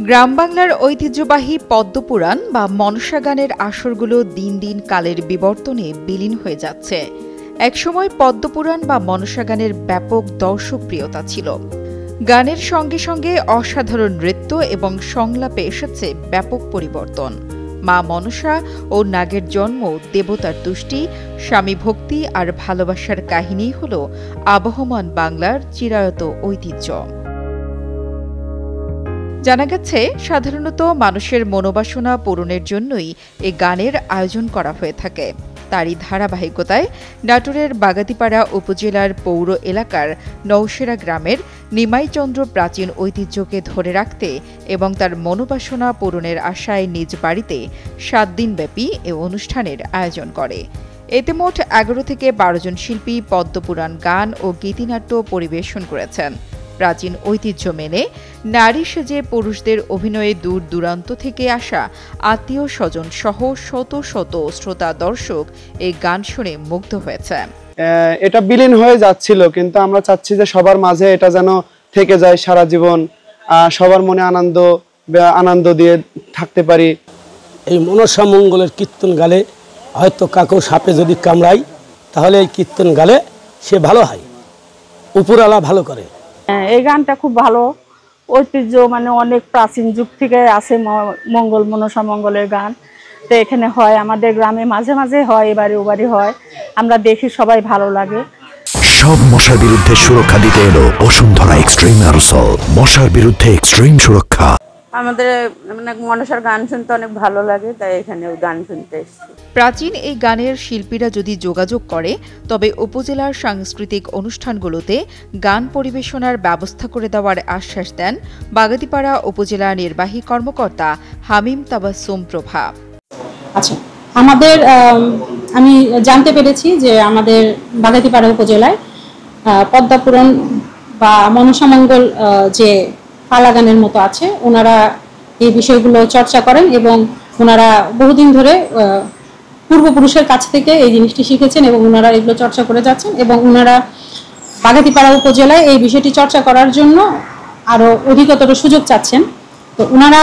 গ্রাম বাংলার ঐতিহ্যবাহী পদ্মপুরাণ বা মনসা গানের আসরগুলো দিন দিন কালের বিবর্তনে বিলীন হয়ে যাচ্ছে। একসময় পদ্মপুরাণ বা মনসা গানের ব্যাপক দর্শকপ্রিয়তা ছিল। গানের সঙ্গে সঙ্গে অসাধারণ নৃত্য এবং সংলাপে এসেছে ব্যাপক পরিবর্তন। মা মনসা ও নাগের জন্ম, দেবতার তুষ্টি, স্বামী ভক্তি আর ভালোবাসার কাহিনী হল আবহমান বাংলার চিরায়ত ঐতিহ্য। জানা গেছে, সাধারণত মানুষের মনোবাসনা পূরণের জন্যই এ গানের আয়োজন করা হয়ে থাকে। তারই ধারাবাহিকতায় নাটোরের বাগাতিপাড়া উপজেলার পৌর এলাকার নওশেরা গ্রামের নিমাইচন্দ্র প্রাচীন ঐতিহ্যকে ধরে রাখতে এবং তার মনোবাসনা পূরণের আশায় নিজ বাড়িতে ৭ দিনব্যাপী এ অনুষ্ঠানের আয়োজন করে। এতে মোট ১১ থেকে ১২ জন শিল্পী পদ্মপুরাণ গান ও গীতিনাট্য পরিবেশন করেছেন। প্রাচীন ঐতিহ্য মেনে নারী সেজে পুরুষদের অভিনয়ে দূর দূরান্ত থেকে আসা আত্মীয় স্বজন সহ শত শত শ্রোতা দর্শক এই গান শুনে মুগ্ধ হয়েছে। এটা বিলীন হয়ে যাচ্ছিল, কিন্তু আমরা চাচ্ছি যে সবার মাঝে এটা যেন থেকে যায় সারা জীবন, সবার মনে আনন্দ দিয়ে থাকতে পারি। এই মনসা মঙ্গলের কীর্তন গালে হয়তো কাকু সাপে যদি কামড়ায় তাহলে এই কীর্তন গালে সে ভালো হয়, উপরওয়ালা ভালো করে। এই গানটা খুব ভালো ঐতিহ্য, মানে অনেক প্রাচীন যুগ থেকে আছে মঙ্গল মনসা মঙ্গলের গান। তো এখানে হয়, আমাদের গ্রামে মাঝে মাঝে হয়, এবারে ওবারে হয়, আমরা দেখি, সবাই ভালো লাগে। সব মশার বিরুদ্ধে সুরক্ষা দিতে এলো বসুন্ধরা এক্সট্রিম অ্যারোসল, মশার বিরুদ্ধে এক্সট্রিম সুরক্ষা। আমাদের মানে মনসার গান শুনতে অনেক ভালো লাগে, তাই এখানে গান শুনতে এসেছি। প্রাচীন এই গানের শিল্পীরা যদি যোগাযোগ করে, তবে উপজেলার সাংস্কৃতিক অনুষ্ঠানগুলোতে গান পরিবেশনার ব্যবস্থা করে দেওয়ার আশ্বাস দেন বাগাতিপাড়া উপজেলা নির্বাহী কর্মকর্তা হামিম তাবাসসুম প্রভা। আচ্ছা, আমি জানতে পেরেছি যে আমাদের বাগাতিপাড়া উপজেলায় পদ্মপুরাণ বা মনসা মঙ্গল যে পালা গানের মতো আছে, ওনারা এই বিষয়গুলো চর্চা করেন এবং ওনারা বহুদিন ধরে পূর্বপুরুষের কাছ থেকে এই জিনিসটি শিখেছেন এবং ওনারা এগুলো চর্চা করে যাচ্ছেন এবং ওনারা বাগাতিপাড়া উপজেলায় এই বিষয়টি চর্চা করার জন্য আরও অধিকতর সুযোগ চাচ্ছেন। তো ওনারা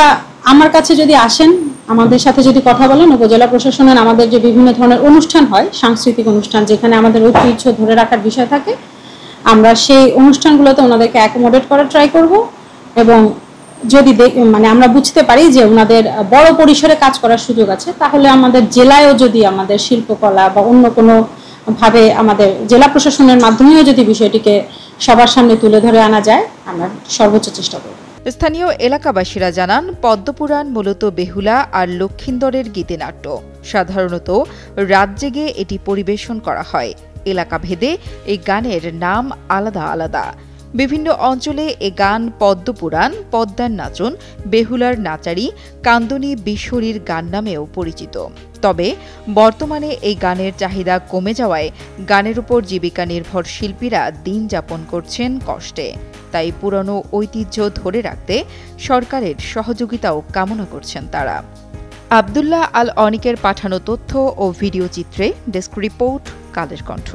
আমার কাছে যদি আসেন, আমাদের সাথে যদি কথা বলেন, উপজেলা প্রশাসনের আমাদের যে বিভিন্ন ধরনের অনুষ্ঠান হয়, সাংস্কৃতিক অনুষ্ঠান, যেখানে আমাদের ঐতিহ্য ধরে রাখার বিষয় থাকে, আমরা সেই অনুষ্ঠানগুলোতে ওনাদেরকে অ্যাকোমোডেট করার ট্রাই করব এবং যদি মানে আমরা বুঝতে পারি যে ওনাদের বড় পরিসরে কাজ করার সুযোগ আছে, তাহলে আমাদের জেলায়ও যদি আমাদের শিল্পকলা বা অন্য কোনো ভাবে আমাদের জেলা প্রশাসনের মাধ্যমেও যদি বিষয়টিকে সবার সামনে তুলে ধরে আনা যায়, আমরা সর্বোচ্চ চেষ্টা করব। স্থানীয় এলাকাবাসীরা জানান, পদ্মপুরাণ মূলত বেহুলা আর লক্ষিন্দরের গীতিনাট্য। সাধারণত রাত জেগে এটি পরিবেশন করা হয়। এলাকাভেদে এই গানের নাম আলাদা আলাদা। বিভিন্ন অঞ্চলে এ গান পদ্মপুরাণ, পদ্মার নাচন, বেহুলার নাচারি, কান্দনী বিশ্বরীর গান নামেও পরিচিত। তবে বর্তমানে এই গানের চাহিদা কমে যাওয়ায় গানের উপর জীবিকা নির্ভর শিল্পীরা দিন যাপন করছেন কষ্টে। তাই পুরনো ঐতিহ্য ধরে রাখতে সরকারের সহযোগিতাও কামনা করছেন তারা। আব্দুল্লাহ আল অনিকের পাঠানো তথ্য ও ভিডিও চিত্রে ডেস্ক রিপোর্ট, কালের কণ্ঠ।